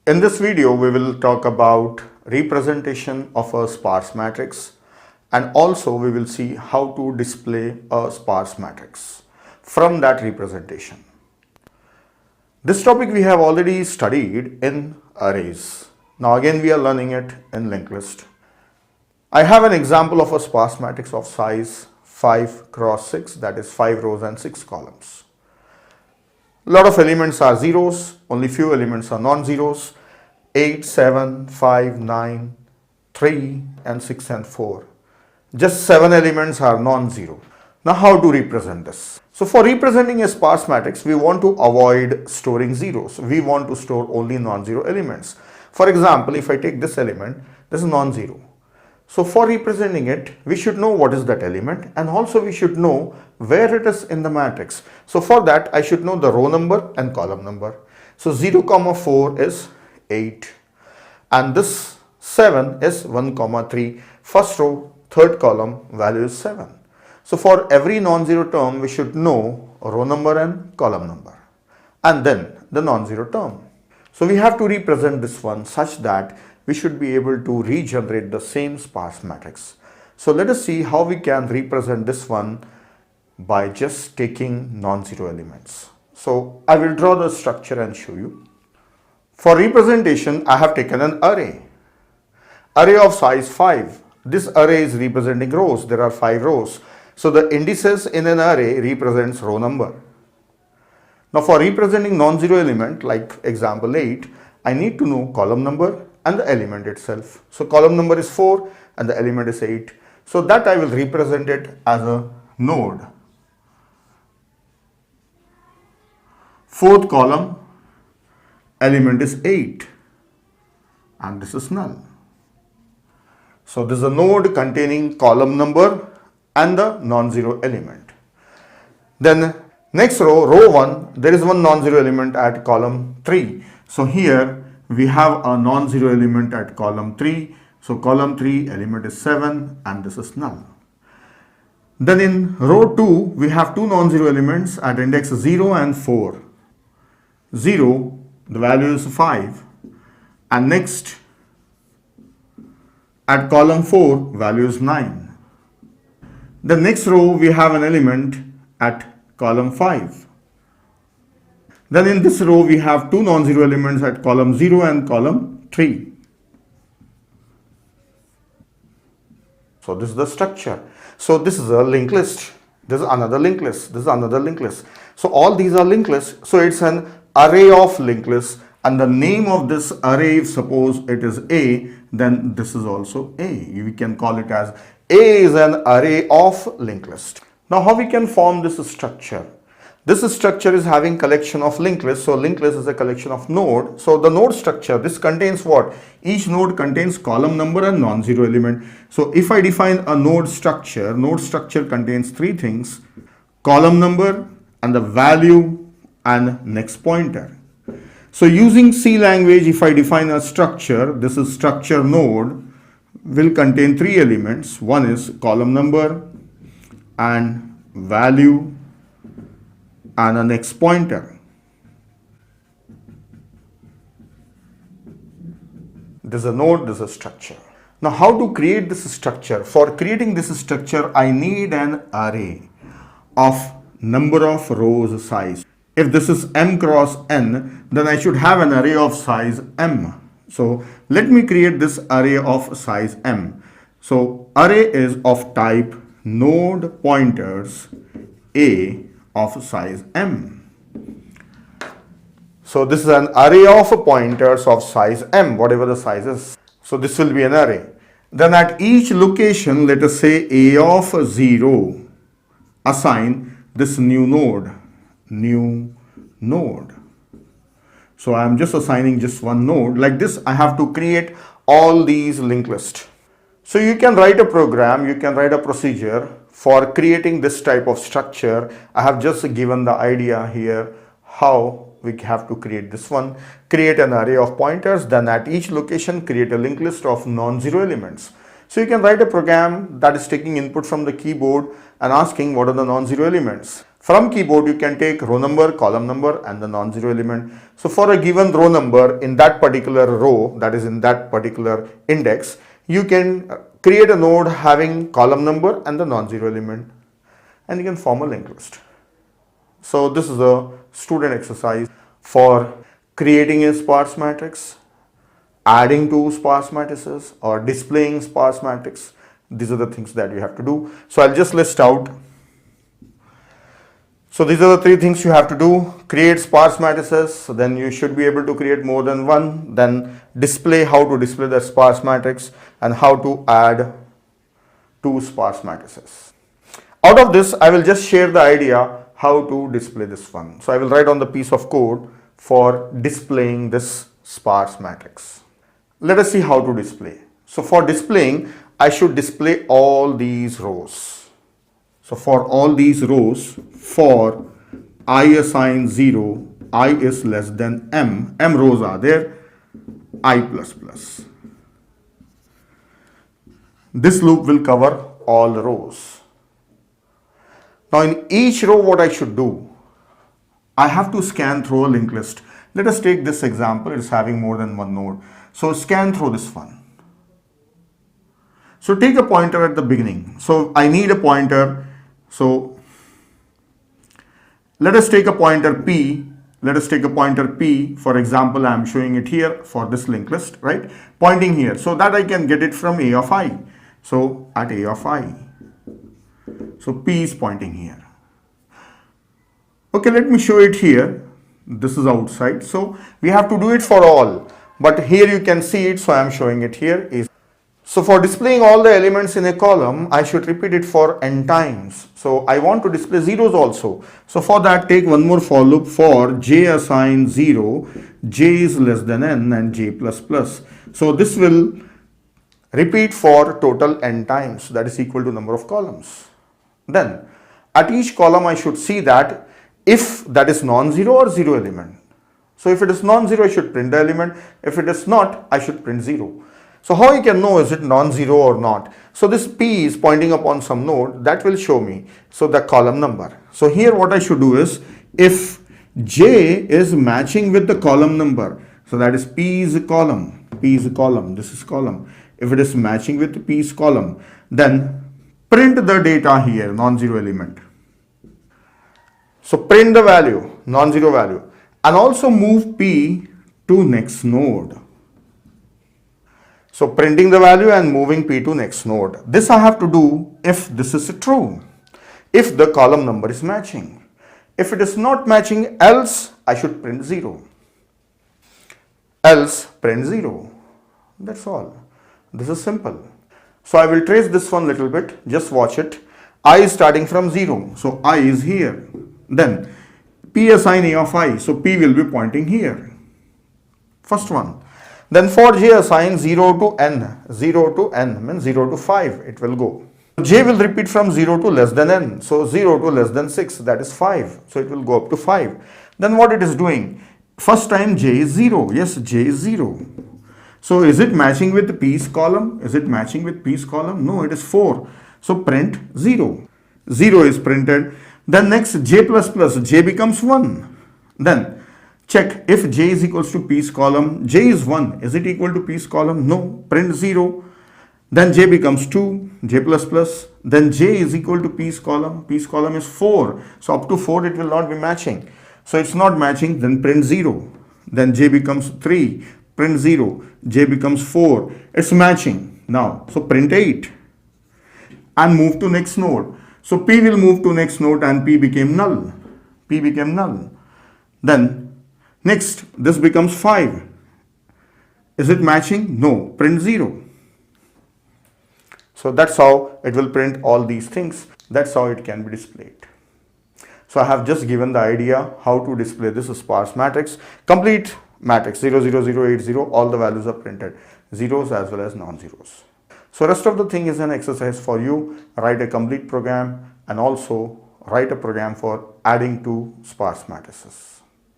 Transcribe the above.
In this video, we will talk about representation of a sparse matrix, and also we will see how to display a sparse matrix from that representation. This topic we have already studied in arrays. Now again we are learning it in linked list. I have an example of a sparse matrix of size 5 cross 6, that is 5 rows and 6 columns. A lot of elements are zeros, only few elements are non-zeros. 8, 7, 5, 9, 3 and 6 and 4. Just 7 elements are non-zero. Now how to represent this? So for representing a sparse matrix, we want to avoid storing zeros. We want to store only non-zero elements. For example, if I take this element, this is non-zero. So for representing it, we should know what is that element, and also we should know where it is in the matrix. So for that, I should know the row number and column number. So 0, 4 is 8, and this 7 is 1, 3. First row, third column, value is 7. So for every non-zero term, we should know row number and column number, and then the non-zero term. So we have to represent this one such that we should be able to regenerate the same sparse matrix. So let us see how we can represent this one by just taking non-zero elements. So I will draw the structure and show you. For representation, I have taken an array of size 5. This array is representing rows. There are 5 rows. So the indices in an array represents row number. Now for representing non-zero element, like example 8, I need to know column number and the element itself. So column number is 4 and the element is 8. So that I will represent it as a node. Fourth column, element is 8 and this is null. So this is a node containing column number and the non-zero element. Then next row, row 1, there is one non-zero element at column 3. So here we have a non-zero element at column 3. So column 3 element is 7 and this is null. Then in row 2, we have two non-zero elements at index 0 and 4. 0, the value is 5, and next at column 4, value is 9. The next row, we have an element at column 5. Then in this row, we have two non-zero elements at column 0 and column 3. So this is the structure. So this is a linked list. This is another linked list. This is another linked list. So all these are linked lists. So it's an array of linked lists, and the name of this array, if suppose it is A, then this is also A. We can call it as A is an array of linked list. Now how we can form this structure? This structure is having collection of linked lists. So linked list is a collection of node. So the node structure, this contains what? Each node contains column number and non-zero element. So if I define a node structure contains three things: column number and the value and next pointer. So using C language, if I define a structure, this is structure node will contain three elements. One is column number and value and a next pointer. This is a node, this is a structure. Now how to create this structure? For creating this structure, I need an array of number of rows size. If this is m cross n, then I should have an array of size m. So let me create this array of size m. So array is of type node pointers A of size m. So this is an array of pointers of size m, whatever the size is. So this will be an array. Then at each location, let us say A of 0, assign this new node. So I am just assigning just one node. Like this, I have to create all these linked lists. So you can write a program, you can write a procedure for creating this type of structure. I have just given the idea here how we have to create this one. Create an array of pointers, then at each location create a linked list of non-zero elements. So you can write a program that is taking input from the keyboard and asking what are the non-zero elements. From keyboard, you can take row number, column number and the non-zero element. So for a given row number in that particular row, that is in that particular index, you can create a node having column number and the non-zero element, and you can form a linked list. So this is a student exercise for creating a sparse matrix, adding two sparse matrices or displaying sparse matrix. These are the things that you have to do. So I'll just list out. So these are the three things you have to do: create sparse matrices, so then you should be able to create more than one, then display, how to display the sparse matrix, and how to add two sparse matrices. Out of this, I will just share the idea how to display this one. So I will write on the piece of code for displaying this sparse matrix. Let us see how to display. So for displaying, I should display all these rows. So for all these rows, for I assign 0, I is less than m rows are there, I plus plus. This loop will cover all the rows. Now in each row, what I should do, I have to scan through a linked list. Let us take this example, it is having more than one node. So scan through this one. So take a pointer at the beginning. So I need a pointer. So let us take a pointer P. Let us take a pointer P. For example, I am showing it here for this linked list, right? Pointing here so that I can get it from A of I. So at A of I. So P is pointing here. Okay, let me show it here. This is outside. So we have to do it for all. But here you can see it. So I am showing it here. So for displaying all the elements in a column, I should repeat it for n times. So I want to display zeros also. So for that, take one more for loop for j assign 0, j is less than n and j plus plus. So this will repeat for total n times, that is equal to number of columns. Then at each column, I should see that if that is non-zero or zero element. So if it is non-zero, I should print the element. If it is not, I should print 0. So how I can know is it non-zero or not? So this P is pointing upon some node that will show me. So the column number. So here what I should do is, if J is matching with the column number, so that is P is a column, P is a column, this is column. If it is matching with P's column, then print the data here, non-zero element. So print the value, non-zero value, and also move P to next node. So printing the value and moving P to next node. This I have to do if this is true, if the column number is matching. If it is not matching, else I should print 0. Else print 0. That's all. This is simple. So I will trace this one little bit. Just watch it. I is starting from 0. So I is here. Then P assign A of I. So P will be pointing here. First one. Then for j assign 0 to n. 0 to n means 0 to 5 it will go. J will repeat from 0 to less than n. So 0 to less than 6, that is 5. So it will go up to 5. Then what it is doing? First time j is 0. Yes, j is 0. So is it matching with P's column? Is it matching with P's column? No, it is 4. So print 0. 0 is printed. Then next j plus plus, j becomes 1. Then check if j is equals to P's column. J is 1. Is it equal to P's column? No. Print 0. Then j becomes 2. J plus plus. Then j is equal to P's column. P's column is 4. So up to 4 it will not be matching. So it's not matching. Then print 0. Then j becomes 3. Print 0. J becomes 4. It's matching now. So print 8. And move to next node. So P will move to next node and P became null. P became null. Then next, this becomes 5. Is it matching? No. Print 0. So that's how it will print all these things. That's how it can be displayed. So I have just given the idea how to display this sparse matrix. Complete matrix 0, 0, 0, 8, 0. All the values are printed. Zeros as well as non-zeros. So rest of the thing is an exercise for you. Write a complete program and also write a program for adding two sparse matrices.